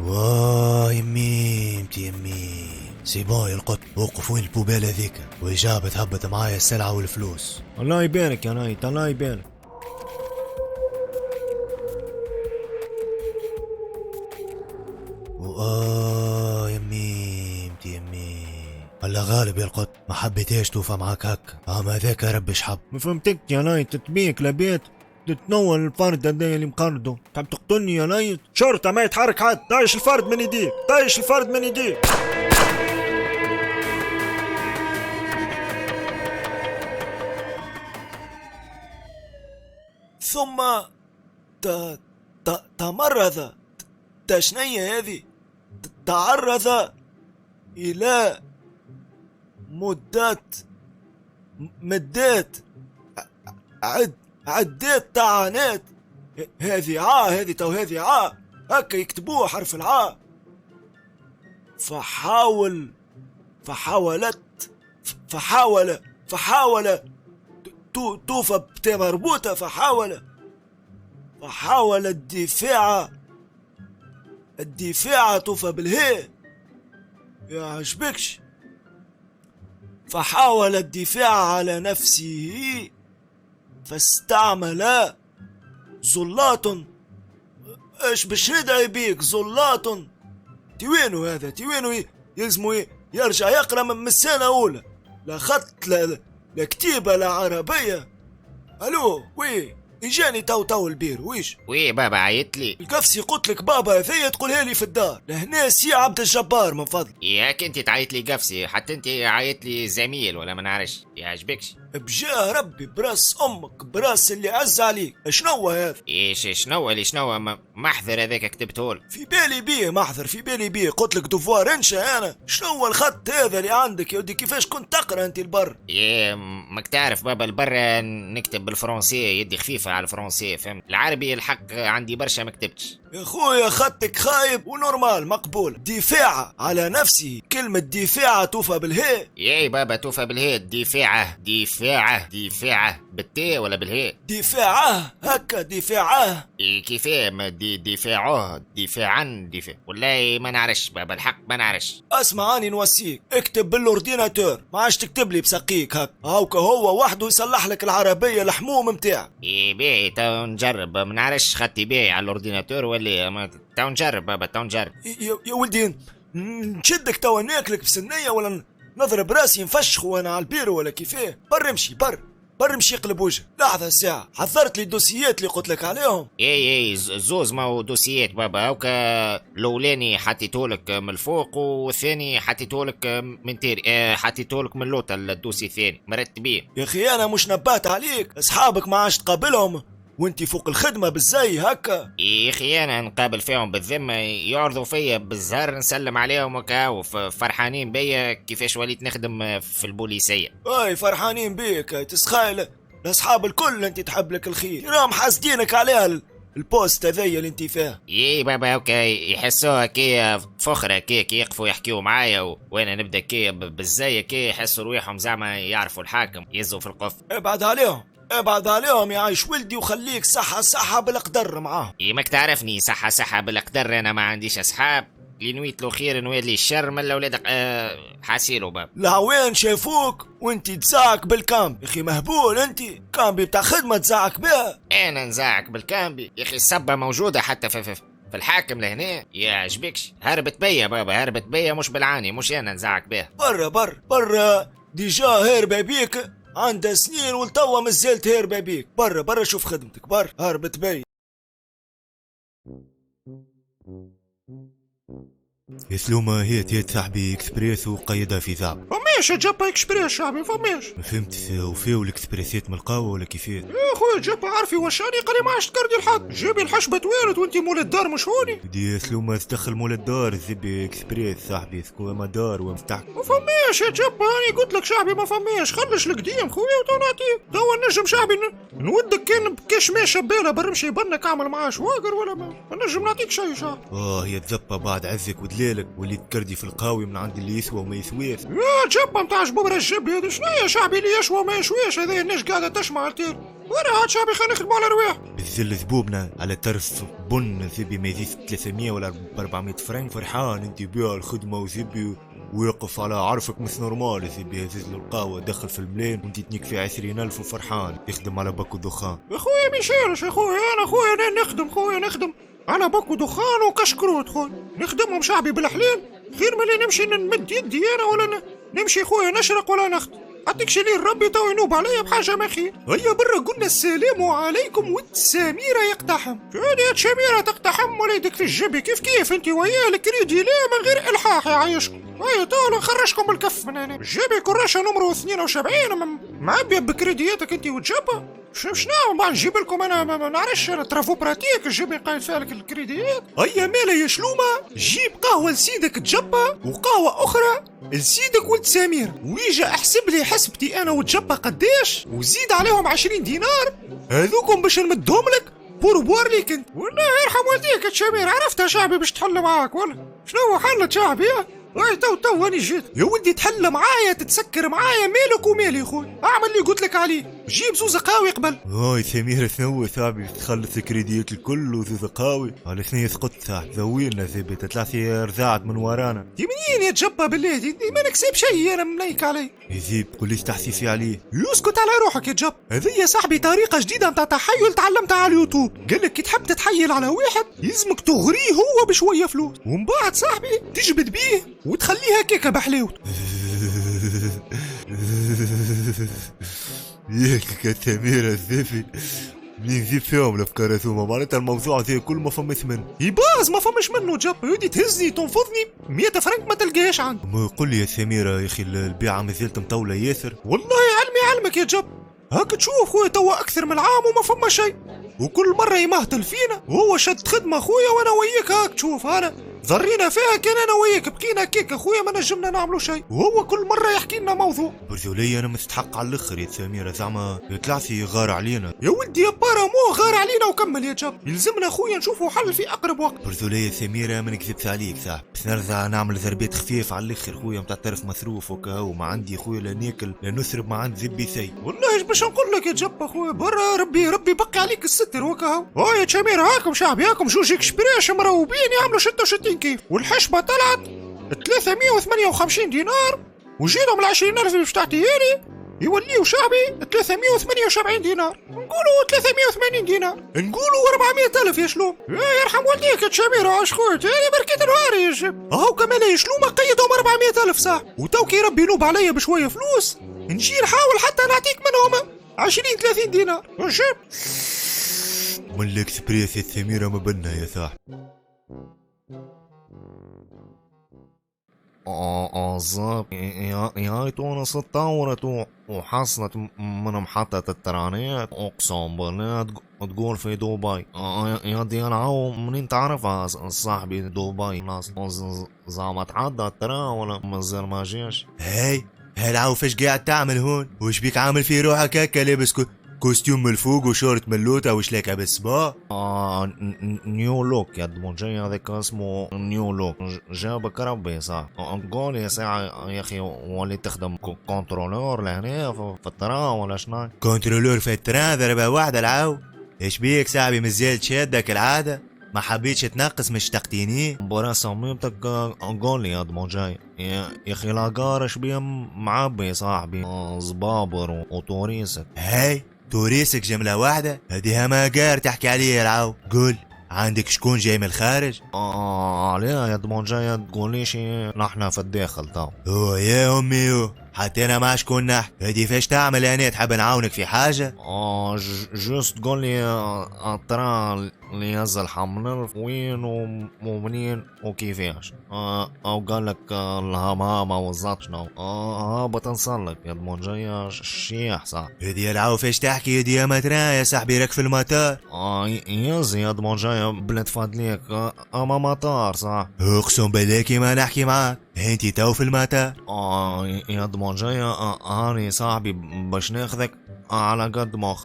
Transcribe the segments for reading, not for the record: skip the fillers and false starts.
واه يميمتي يميم سيبون يا القط، وقف وين البوبيل هذيك وإجابة هبط معايا السلعة والفلوس. الله يبارك يا نايت، الله يبارك. يميمتي يميم هلا غالب يا القط، ما حبيتيش توفى معاك هكا، ما هذاك يا ربي شحب. ما فهمتك يا نايت، تبيك لبيت تتنول الفرد هذا اللي مقرده، تحب تقتلني يا نايت؟ شرطة ما يتحرك حد، طايش الفرد من يديك، طايش الفرد من يديك. ثم تمرض شنية هذه، تعرض إلى مدات عدات طعنات. هذه هذه تو هذه هكا يكتبوها حرف العاء. فحاول توفى بتا مربوطة. فحاول الدفاع توفى بالهاء، يا عجبكش. فحاول الدفاع على نفسه فاستعمل زلات. ايش بشردها بيك زلات؟ تيوينو هذا، تيوينو يلزمو يرجع يقرا من السنة أولى، لا خط لا كتيبة لا عربية. الو وي اجاني تو البير ويش؟ وي بابا عيطلي القفصي قلت لك بابا هذيا تقولها لي في الدار لهنا سي عبد الجبار من فضل. ياك انت تعيط لي قفصي، حتى انت عيط لي زميل ولا ما نعرفش، يعجبكش؟ بجاه ربي براس امك، براس اللي عز عليك. شنو هذا؟ ايش شنو محضر هذاك كتبتهولك؟ في بالي بيه محضر، في بالي بيه. قلت لك دوفوار انشا انا. شنو الخط هذا اللي عندك يا ودي؟ كيفاش كنت تقرا انت البر؟ ماك تعرف بابا البر نكتب بالفرنسي، يدي خفيفه على الفرنسي، فهمت؟ العربي الحق عندي برشا ما كتبتش يا خويا. خطك خايب ونورمال مقبول. دفاع على نفسه، كلمة دفاع توفى بالهاء. ياي بابا توفى بالهاء. دفاعه بالتاء ولا بالهاء؟ دفاعه هكا دفاعه. كيفاه دفاعا والله ما نعرفش بابا الحق ما نعرفش. اسمع اني نوصيك اكتب بالاورديناتور، ما عادش تكتب لي بسقيك هاكا هو وحده يصلح لك العربية الحموم متاعك. باهي تو نجرب، ما نعرفش خطي باهي على الاورديناتور ولا تو نجرب بابا تو نجرب. يا ولدي نشدك تو ناكلك بسنية ولا نضرب راسي نفشخ وانا على البيرو ولا كيفاه؟ بر امشي بر امشي قلب وجهك. لحظة ساعة، حضرت لي الدوسيات اللي قلت لك عليهم. اي زوز ما هو دوسيات بابا. هوكا الاولاني حطيتهولك من الفوق والثاني حطيتهولك من تيري، حطيتهولك من اللوطة الدوسي الثاني مرتبين. يا اخي انا مش نبات عليك، اصحابك ما عادش تقابلهم وانتي فوق الخدمة بالزي هكا. يا اخي انا نقابل فيهم بالذمة، يعرضوا فيا بالزهر نسلم عليهم وكاو فرحانين بيا كيفاش وليت نخدم في البوليسية. اي فرحانين بيك، تسخايل الاصحاب الكل انت تحب لك الخير، راهم حاسدينك عليها البوست هذيا اللي انت فيها. يي بابا هكا يحسوها كي فخرة كي يقفوا يحكيوا معايا وانا نبدا كي بالزي كي يحسوا رويحهم زعما يعرفوا الحاكم يزوا في القف. ابعد عليهم يا عايش ولدي وخليك صحة بالقدر معاهم. ماك تعرفني صحة بالقدر، انا ما عنديش اصحاب، اللي نويت له خير نويت لي الشر من اولادك حاسيلو باب. العوين شافوك وانت تزعك بالكامبي يا اخي مهبول، انت كامبي بتاع خدمة تزعك بها. انا نزعك بالكامبي يا اخي؟ الصبة موجودة حتى في الحاكم لهنا، يا عجبكش؟ هربت بيا بابا، هربت بيا مش بالعاني، مش انا نزعك بها. برا ديجا هربة بيك عندها سنين والتوا مازالت هربة بيك. برا شوف خدمتك، هربت بي. يا سلومة هي تيت صاحبي اكسبريس وقيدها في ثعب. فماش جابها اكسبريس شعبي فماش. ما فهمت وفيو الاكسبريسات من القهوة ولا كيفاه؟ يا خويا جابها عارفي وشاني قال لي ما عادش تكردي الحق، جيبي الحشبة توارد وانتي مول الدار مش هوني. دي يا سلومة تدخل مول الدار زبي اكسبريس صاحبي سكو مدار ومفتاح. ما فماش يا جابها، انا قلت لك شعبي ما فماش، خلش القديم خويا وتو نعطيك. توا نجم شعبي نودك كان بكاش ماشي بيلا برمشي بنك اعمل معاه شواقر ولا ما نجم نعطيك شي شعبي. يا تزبى بعد عزك ودلي دلالك واللي تكردي في القهاوي من عند اللي يسوى وما يسواش. يا جبه متاع جبوبره الجبلي هذا شنو يا شعبي اللي يشوى وما يشويش؟ هذه الناس قاعده تشمع التير. وانا هاد شعبي خلينا نخدموا على رواح. بالذل ذبوبنا على طرف بن ذبي ما يزيد 300 ولا 400 فرنك، فرحان انت بها الخدمه وذبي ويقف على عرفك مش نورمال. ذبي هزز له القهوه دخل في الملين وانت تنيك في 20,000 وفرحان يخدم على باكو دخان. يا خويا ما يشيرش يا خويا، انا خويا نخدم خويا نخدم على باكو دخان وكشكروت خويا، نخدمهم شعبي بالحليل خير من اللي نمشي نمد يدي انا ولا نمشي خويا نشرق ولا نخدم. عطيك لي ربي تو ينوب عليا بحاجه ما خير. هيا برا قلنا السلام عليكم والسميره يقتحم. شادي هاد شميره تقتحم وليدك في الجبي كيف انت وياه الكريدي لا من غير الحاح يعيشكم. هيا تو نخرجكم الكف من هنا. الجبي كراشة نمرو 72 معبيه بكريدياتك انت وتجبه. شنو بعد نجيب لكم انا ما نعرفش انا ترافو براتيك الجبي قايد فيها لك الكريديات. هيا مالا يا شلومه جيب قهوه لسيدك تجبه وقهوه اخرى لسيدك ولد سمير ويجا احسب لي حسبتي انا وتجبه قداش وزيد عليهم 20 دينار هذوكم باش نمدهم لك بور ليك انت. والله يرحم والديك يا شمير عرفتها شعبي باش تحل معاك ولا شنو حلت شعبي؟ هاي تو هاني جيت يا ولدي تحل معايا تتسكر معايا مالك ومالي خويا. اعمل اللي قلت لك عليه جيب زوز قهاوي قبل. هاي سميرة ثنوي صاحبي تخلص الكريديات الكل وزوز قهاوي على ثنية سقط صاحبي ذويلنا ثبت ثلاثة رزعت من ورانا. دي منين يا تجبه بالله دي ما نكسب شيء انا منيك علي. يزيب قوليش تحسيسي عليه. يسكت على روحك يا جب. هذه يا صاحبي طريقة جديدة متاع تحيل تعلمتها على اليوتيوب. قالك كي تحب تتحيل على واحد يلزمك تغريه هو بشوية فلوس ومن بعد صاحبي تجبد بيه وتخليها كيكة بحلاوته. ياك سميرة الزفي منين نزيد فيهم الافكار هذوما معناتها الموضوع زي كل ما فمس منه يباز ما فمش منه جب. يودي تهزني تنفضني 100 فرنك ما تلقاهاش عندي. ما قل لي يا سميرة يا اخي البيعة مازالت مطولة ياسر. والله علمي علمك يا جب هاك تشوف خويا توا اكثر من عام وما فما شيء وكل مرة يمهتل فينا وهو شد خدمة خويا وانا وياك هاك تشوف انا ضرينا فيها كان انا وياك بقينا كيك خويا ما نجمنا نعملوا شيء وهو كل مرة يحكي لنا موضوع. برزولية انا مستحق على الاخر يا سميرة زعما يطلعسي غار علينا. يا ولدي يا بارا مو غار علينا وكمل يا جب يلزمنا خويا نشوفوا حل في اقرب وقت. برزولية سميرة ما نكذبش عليك صاحبي بس نرجع نعمل ضربات خفيف على الاخر خويا متاع طرف مصروف وكهو ما عندي خويا لا ناكل لا نسرب ما عند ذبي سي. والله ايش باش نقول لك يا جب خويا برا ربي بقي عليك الستر وكهو. يا شمير هاكم شعبي هاكم جوج اكسبريش مروبين يعملوا 66 كيف والحشبة طلعت 358 دينار وجيتهم ال 20,000 اللي باش تعطيهالي يوليو شعبي 378 دينار نقولوا 380 دينار نقولوا 400,000 يا شلوم. يرحم والديك يا شمير عاش خويا انا بركيت نهاري يا شب. هاو كمان يا شلوم قيدهم 400,000 صح وتو كي ربي ينوب عليا بشويه فلوس نجي نحاول حتى نعطيك منهم 20-30 دينار شب. من الاكسبريس يا سميرة ما بنا يا صاحبي. بالضبط يا تونس اتطورت وحصلت من محطة الترانيات اقسم بالله تقول في دبي. يا ديال عو منين تعرفها صاحبي دبي ناس زعما تعدى الترا ولا مازال ما جاش. هاي العو فاش قاعد تعمل هون وش بيك عامل في روحك هكا لابس كوستيوم من الفوق وشورت ملوطة وش لك بالصباح؟ نيو لوك يا دمون جاي هذاك اسمه نيو لوك جابك ربي صح. تقول يا ساعة يا اخي وليت تخدم كونترولور لهنا في الترا ولا شنو؟ كونترولور في الترا ضربة واحدة العو. ايش بيك صاحبي مازال شادك العادة؟ ما حبيتش تنقص مش تقتيني؟ برا صميمتك قول لي يا دمون جاي يا اخي لاقار اش بيا معبي صاحبي زبابر وتوريسك. هاي توريسك جملة واحدة هديها ما قار تحكي عليها العو. قول عندك شكون جاي من الخارج؟ عليها يا دمون جاي تقوليش نحنا في الداخل تو. يا امي حتى انا ما شكون نحكي هدي فاش تعمل انا تحب نعاونك في حاجة؟ جوست تقول لي الترا اللي ينزل حمل وين ومنين وكيفاش او قال لك الهمامة والزط شنو هابط نصلك يا دمون جاي الشيح صح. هدي العو فاش تحكي هدي ما ترى يا صاحبي راك في المطار. يزي يا دمون جاي بلاد فادليك اما مطار صح. اقسم بالله كيما نحكي معاك انتي تو في الماتار؟ يا ضمانجية هاني صاحبي باش ناخذك على قد مخ.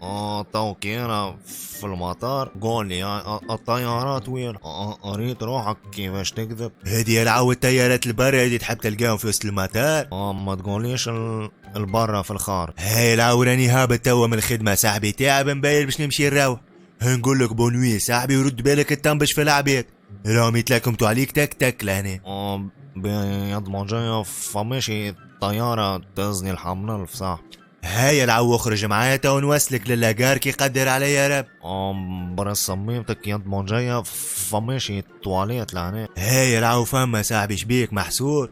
توكي انا في المطار قول لي الطيارات وين؟ اريد روحك كيفاش تكذب. هدي العو التيارات البرة اللي تحب تلقاهم في وسط المطار. ما تقوليش البرة في الخارج. هاي العو راني هابط توا من الخدمة صاحبي، تعب مبايل باش نمشي نروح. هنقول لك بونوي صاحبي ورد بالك تنبش في العباد، راهم يتلاكمتوا عليك تك تك لهنا. يا ضمانجية فماشي طيارة تزني الحمل في صح. هاي العو اخرج معايا تو نوصلك للاجار كي قدر علي يا رب. برا صميمتك يا ضمانجية فماشي تواليت لهنا. هاي العو فما صاحبي شبيك محسور؟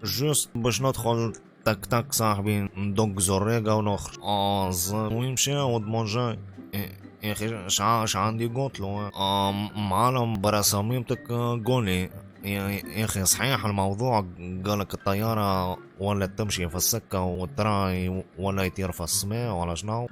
جوست باش ندخل تك تك صاحبي ندق زريقة ونخرج. ويمشي وضمانجية. يا اخي اش عندي قلت له معلم برا صميمتك قولي يا اخي صحيح الموضوع قالك الطيارة ولا تمشي في السكة والتراي ولا يطير في السماء ولا شنو؟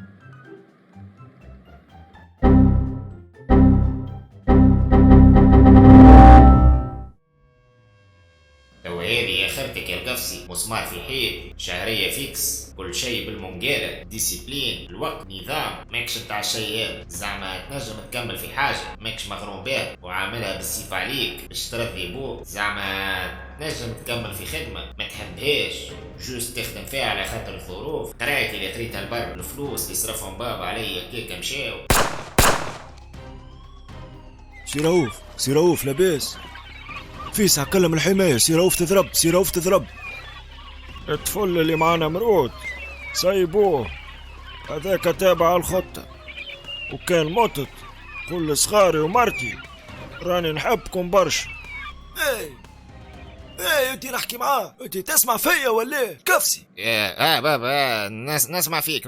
تو هذه يا خرتك يا القفصي، مسمار في حيط، شهرية فيكس، كل شيء بالمنقالة، ديسيبلين، الوقت، نظام، ماكش نتاع الشيء هذا، زعما تنجم تكمل في حاجة، ماكش مغروم بها وعاملها بالسيف عليك باش ترضي بوك، زعما تنجم تكمل في خدمة ما تحبهاش، جوست تخدم فيها على خاطر الظروف، قرايتي اللي قريتها البر، الفلوس اللي صرفهم بابا عليا كيكا مشاو. سي رؤوف لاباس؟ فيس كلم الحماية، سي رؤوف تضرب. الطفل اللي معانا مرود سايبوه، هذاك تابع الخطة، وكان متت كل صغاري ومرتي راني نحبكم برشا. ايه انتي نحكي معاه، انتي تسمع فيا ولا كفسي؟ بابا نسمع فيك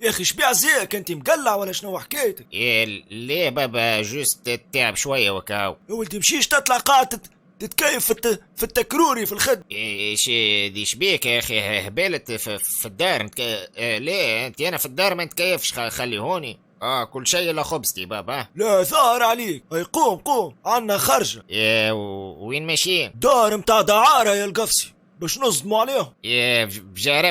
يا اخي شبيع زيك، انتي مقلع ولا شنو حكايتك؟ ليه بابا جوست تعب شوية وكاو. يا ولدي مشيش تطلع قاعد تتكيف في التكروري في الخدمة. ايش دي شبيك يا اخي هبلت في الدار ليه انت انا في الدار ما نتكيفش خلي هوني كل شيء الا خبزتي بابا. لا ظاهر عليك، اي قوم عنا خرجة. وين ماشيين؟ دار متاع دعارة يا القفصي باش نصدموا عليهم.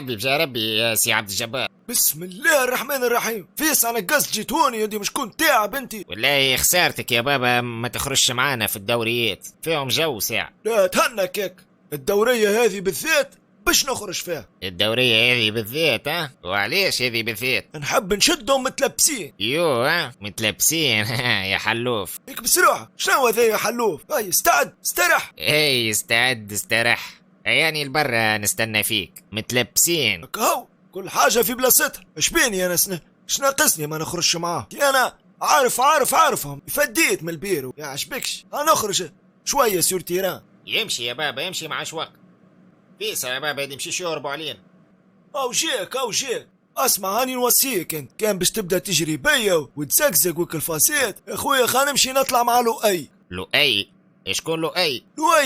بجاربي يا سي عبد الجبار. بسم الله الرحمن الرحيم. فيس انا قصد جيتوني انتي مش كنت تعب انتي. والله خسارتك يا بابا ما تخرجش معانا في الدوريات فيهم جو ساعة. لا تهنى كيك، الدورية هذه بالذات باش نخرج فيها. الدورية هذه بالذات وعليش هذه بالذات؟ نحب نشدهم متلبسين. متلبسين يا حلوف. هيك بسرعة شنو هذا يا حلوف؟ هاي استعد استرح. استعد استرح، يعني البرة نستنى فيك متلبسين. هاو كل حاجة في بلاصتها. اش بيني انا شناقصني ما نخرجش معاه؟ انا عارفهم فديت من البيرو يا عشبكش. هنخرج شوية سور تيران. يمشي يا بابا يمشي مع شوق فيسا يا بابا يمشي يشوربوا علينا. او جيك اسمع هاني نوصيك، انت كان باش تبدا تجري بيا وتزقزق وكلفاسات يا خويا، خلينا نمشي نطلع مع لؤي. شكون لؤي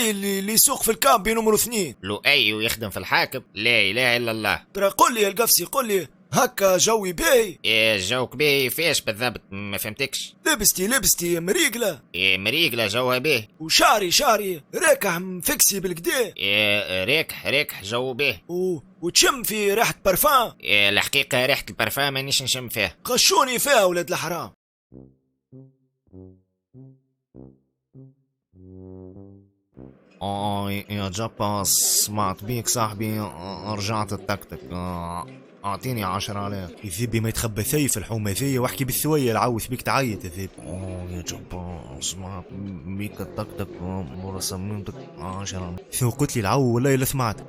اللي يسوق في الكامبي نمرو 2. لؤي ويخدم في الحاكم؟ لا اله الا الله. ترى قل لي يا القفصي، قل لي هكا جوي باهي. جوك باهي فيش بالضبط؟ ما فهمتكش. لبستي مريقله. مريقله جوها باهي. وشعري راكح مفكسي بالكدا. ريكح جو باهي. وتشم في ريحه برفان. الحقيقه ريحه البرفان مانيش نشم فيها، غشوني فيها ولاد الحرام. يا جابا سمعت بيك صاحبي، رجعت التكتك، اعطيني 10,000. الذبي ما يتخبى في الحومة ذي واحكي بالثوية العوث بيك تعيط الذبي. يا جابا سمعت بيك التكتك مرة صممتك 10. ثو قلت لي العو والله الا سمعت.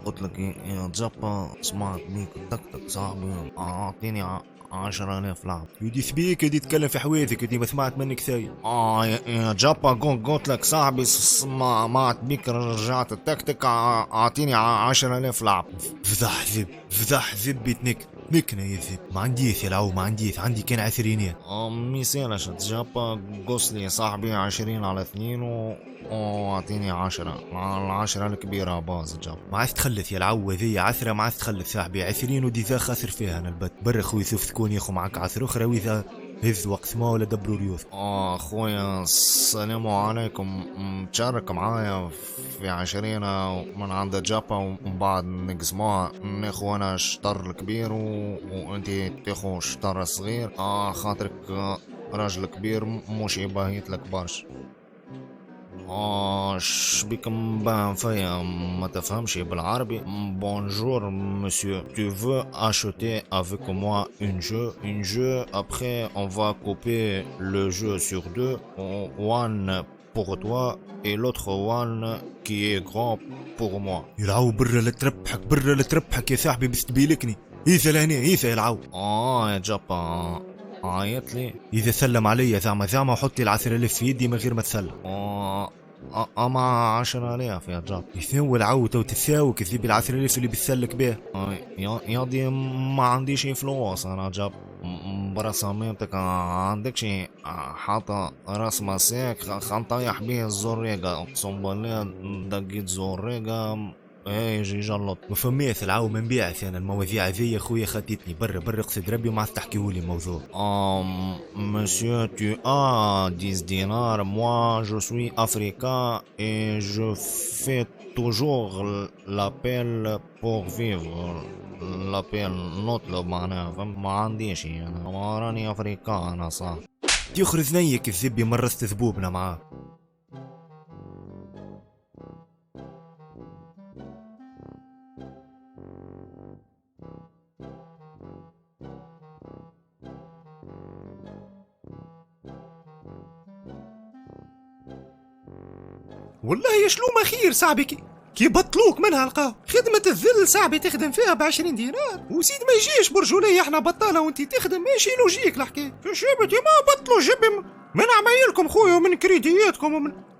قلت لك يا جابا سمعت بيك التكتك صاحبي، اعطيني 10,000 لعب. يدي ثبيك يدي تتكلم في حويثك، يدي ما سمعت منك ثاير. يا جابا قلت لك صاحبي سمعت بيك رجعت التكتك، اعطيني 10,000 لعب. فضح ذب بيتنك نكنا يا ذب. ما عنديث يا العو، ما عندي كان عثرينيات. ميسالش جابا قصلي يا صاحبي 20 على 2 واعطيني 10 مع 10 الكبيرة باز جاب. ما عاد تخلث يا العو ذي عثرة، ما عاد تخلث صاحبي 20 ودي ذا خاسر فيها انا البت. برا خوي ثوف تكون ياخو معك عثر اخرى، واذا هز وقت ما ولا دبروا ريوس. اخويا السلام عليكم، متشارك معايا في 20 من عند جابا ومن بعد نقسموها، ناخو انا الشطر الكبير وانتي تاخو الشطر الصغير. خاطرك راجل كبير مش يباهيت لك برشا. شبيك مبان فيا ما تفهمش بالعربي؟ Bonjour monsieur, tu veux acheter avec moi un jeu, après on va couper le jeu sur deux, one pour toi et l'autre one qui est grand pour moi. يلعو برا لا تربحك، برا لا تربحك يا صاحبي بستبيلكني. إيثا لهنا إيثا يلعو. يا جابا عيط لي. إذا سلم عليا زعما وحط لي ال10,000 في يدي من غير ما تسلم. أما 10,000 يا جاب. يساوي العوتة وتساوي كذي ال10,000 اللي بتسلك بيه. يا دي ما عنديش فلوس أنا جاب. برسمتك عندك شي حاطة راس مساك خنطيح بيه الزريقة، اقسم بالله دقيت زريقة يجي جلط. ما فماش العو ما نبيعش انا المواضيع ذي خويا، خدتني برا اقصد ربي وما تحكيهولي الموضوع. Monsieur, tu as 10 dinars, moi je suis africain et je fais toujours l'appel pour vivre. l'appel نطلب معناها، ما عنديش انا، ما راني افريكان انا صح. يخرج نيك الزبي مرست ذبوبنا معاه. والله يا شلومة خير صاحبي كي بطلوك منها القهوة، خدمة الذل صاحبي تخدم فيها ب20 دينار وزيد ما يجيش برجولية احنا بطالة وانتي تخدم، ماشي لوجيك الحكاية. شبتي ما بطلوا جبي من عمايلكم خويا ومن كريدياتكم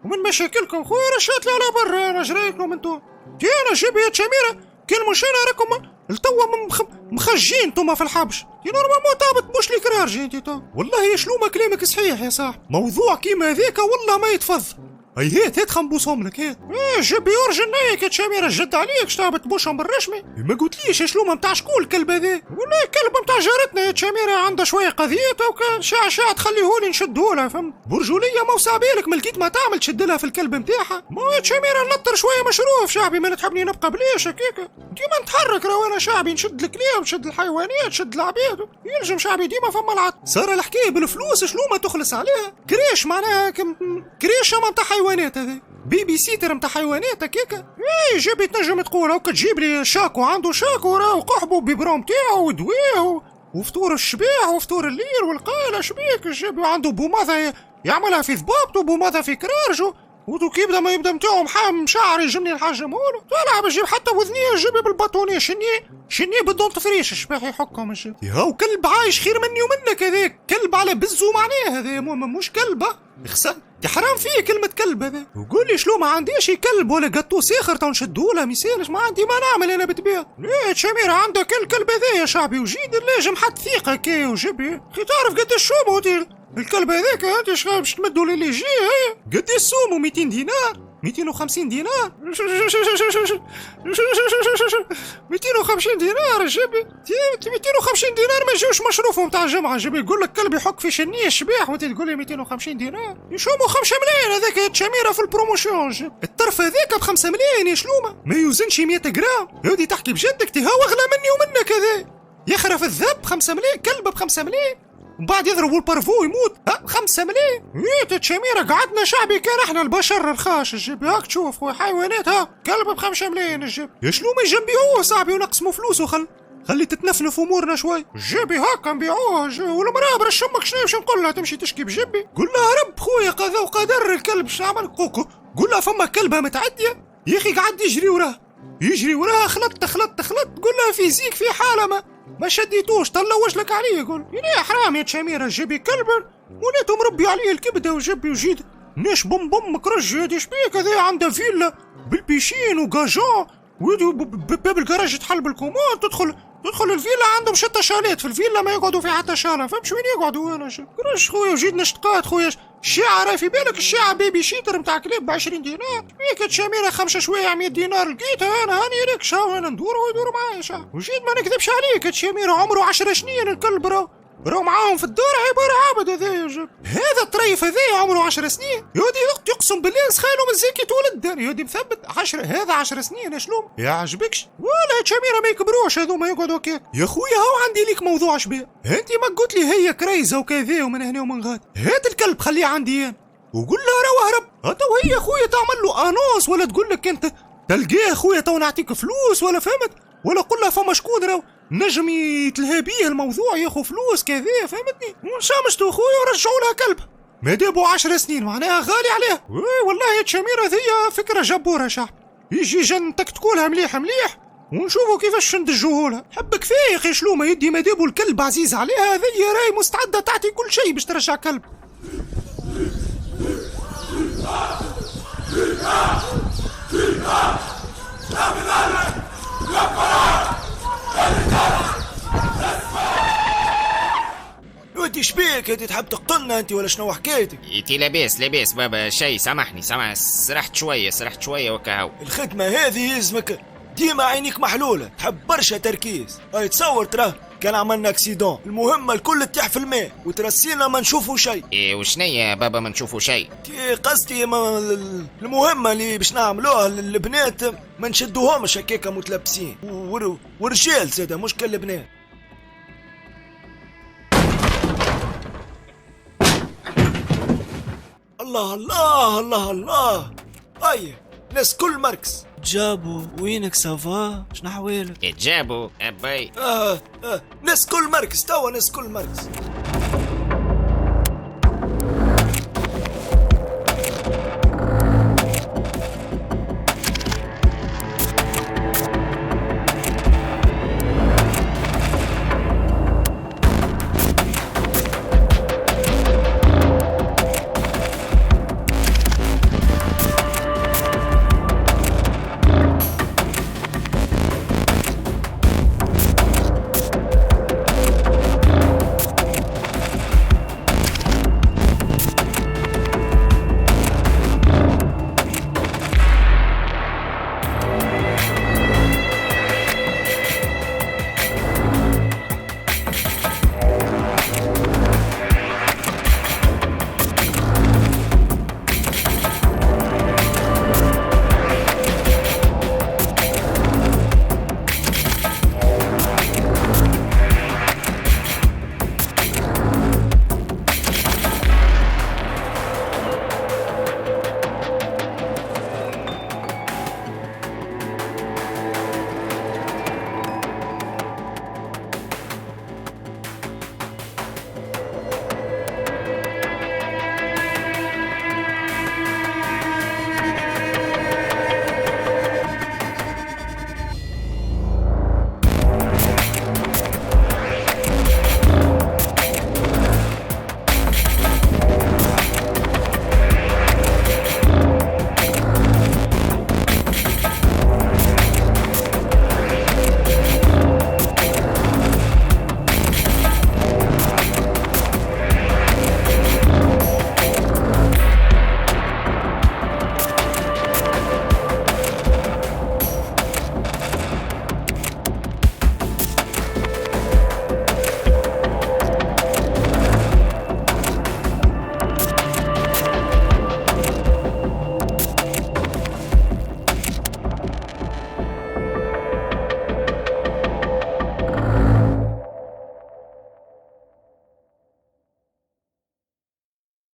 ومن مشاكلكم خويا، رشات لي على برا. انا شرايكم انتو انا جبي يا تشاميرة كان مش انا راكم التوا مخجين انتوما في الحبش، يا نورمالمون طابت مش ليك رارجي انتي تو. والله يا شلومة كلامك صحيح يا صاحبي، موضوع كيما هذاك والله ما يتفض. هات خنبوسهم لك هات. جبي يورجن نايك يا تشاميرة الجد عليك شتابت تبوشهم بالرشمي. ما قلتليش شلومة متاع شكون الكلب هذا؟ والله كلب متاع جارتنا يا تشاميرة، عنده شوية قضيته وكان شاع تخليهولي نشدهولها فهمت. برجولية ما وصابيلك ملكيت ما تعمل تشدلها في الكلب متاعها. ما يا تشاميرة نطر شوية مشروف شعبي، ما تحبني نبقى بليش هكاكا. ديما نتحرك راهو انا شعبي، نشد الكلاب نشد الحيوانات نشد العباد، ينجم شعبي ديما فما العط. صار الحكاية بالفلوس شلومة تخلص عليها؟ كريش معناها كريش متاع حيوانات هذا، بيبي سيتر متاع حيوانات هكاكا. جيبي تنجم تقول هاكا تجيب لي شاكو، عنده شاكو راهو قحبو بيبرو متاعو ودواه وفطور الشباح وفطور الليل والقايلة شبيك. جيبي عنده بوماضة يعملها في ضبابته وبوماضة في كرارجو، ودوك يبدا ما يبدا متاعو محام شعر يجمني نحجمهولو. طالع بجيب حتى وذنيه جيبي بالباطونيه شنيه بالدونت فريش الشباح يحكهم الجيب. ياو كلب عايش خير مني ومنك هذاك، كلب على بزو معناه هذا مش كلبه اخسن. حرام فيه كلمة كلب هذا. وقول لي شلو ما عنديش كلب ولا قطو ساخر تو نشدوله ما يسالش، ما عندي ما نعمل انا بطبيعة. ليه تشاميرة عندك الكلب هذا يا شعبي وجيد لاجم حد ثقة كي وجبي. خي تعرف قد الشومو الكلب هذاك انت اش باش تمدوا لي اللي يجي قد السومو 200 دينار 250 دينار 250 دينار جيبي 250 دينار ما يجوش مشروفهم تاع الجمعة. جيبي يقول لك كلب يحك في شنية الشباح وانت تقول لي 250 دينار يشوموا 5 ملايين هذاك يا تشاميرة في البروموشيون. جيب الطرف هذاك ب5 ملايين يا شلومة ما يوزنش 100 جرام. هودي تحكي بجدك تي هو اغلى مني ومنك هذا يخرف الذب 5 ملايين كلب ب5 ملايين وبعد يضربوا البارفو يموت 5 ملايين. ايه تشاميرة قعدنا شعبي كان احنا البشر رخاش الجيب هاك تشوف خويا حيوانات ها كلب ب5 ملايين الجيب. يا شلو ما يجنبيعوه صاحبي ونقسموا فلوسه خلي تتنفنف امورنا شوي. جيبي هاكا نبيعوه والمراه برش امك شنو باش نقول لها تمشي تشكي بجيبي. قول لها رب خويا قضاء وقدر الكلب شنو عمل كوكو. قول لها فما كلبه متعديه يا اخي قعد يجري وراها خلط قول لها فيزيك في حاله ما شديتوش طلع وجلك عليه. يقول يا حرام يا تشاميرة جيبي كلب وليته مربي عليه الكبده وجيبي وجيد نيش بوم كرج هادي شبيك هذا عنده فيلا بالبيشين وجاجون باب الكراج تحل بالكومون تدخل الفيلا عندهم شتى شالات في الفيلا ما يقعدوا في حتى شاله فهمت وين يقعدوا. انا كرش خويا وجيد نشطقات خويا الشاعة في بالك الشاعة بيبي شيتر متاع كلاب ب20 دينار شبيك تشاميرة 5 شوية 100 دينار لقيتها انا هاني ركشة وانا ندور ويدور معايا شاعة وجيد ما نكذبش عليك تشاميرة عمره 10 سنين الكلب راه راهو معاهم في الدار عبارة عبد هذايا جاب. هذا الطريف هذايا عمره 10 سنين يودي يقسم بالله نسخاله من زكي تولد دار يودي مثبت 10 هذا 10 سنين اشلوم يعجبكش ولا شميرة ما يكبروش هذو ما يقعدوا كي يا خويا هو عندي ليك موضوع شبيه انت ما قلت لي هي كريزة وكذا ومن هنا ومن غاد هات الكلب خليه عندي انا وقول له راه اهرب هتا وهي خويا تعمل له انوس ولا تقول لك انت تلقاه خويا تو نعطيك فلوس ولا فهمت ولا قول له فما شكون راهو نجم يتلهى بيه الموضوع ياخو فلوس كذا فهمتني ونشامشتو خويا ورجعوا لها كلب ما دابو 10 سنين معناها غالي عليه والله يا تشاميرة هذيا فكرة جبورة شعب يجي جن تكتكولها مليح مليح ونشوفوا كيفاش ندجوهولها حبك فايق يا شلومة يدي ما دابو الكلب عزيز عليها هذيا راهي مستعدة تعطي كل شيء باش ترجع كلب انت شبيك انت تحب تقتلنا انت ولا شنو حكايتك؟ انتي لاباس بابا شي سامحني سرحت شوية وكهو. الخدمة هذه يلزمك ديما عينيك محلولة تحب برشا تركيز هاي تصور تراه كان عملنا اكسيدون المهمة الكل تطيح في الماء وترسينا ما نشوفوا شيء ايه وشنيا بابا ما نشوفوا شيء؟ قصدي المهمة اللي باش نعملوها للبنات ما نشدوهمش هكاكا متلبسين ورجال زادا مش كالبنات الله الله الله الله اي ناس كل مركز جابوا وينك سافا شنو حوالك جابوا ابي ناس كل مركز توا ناس كل مركز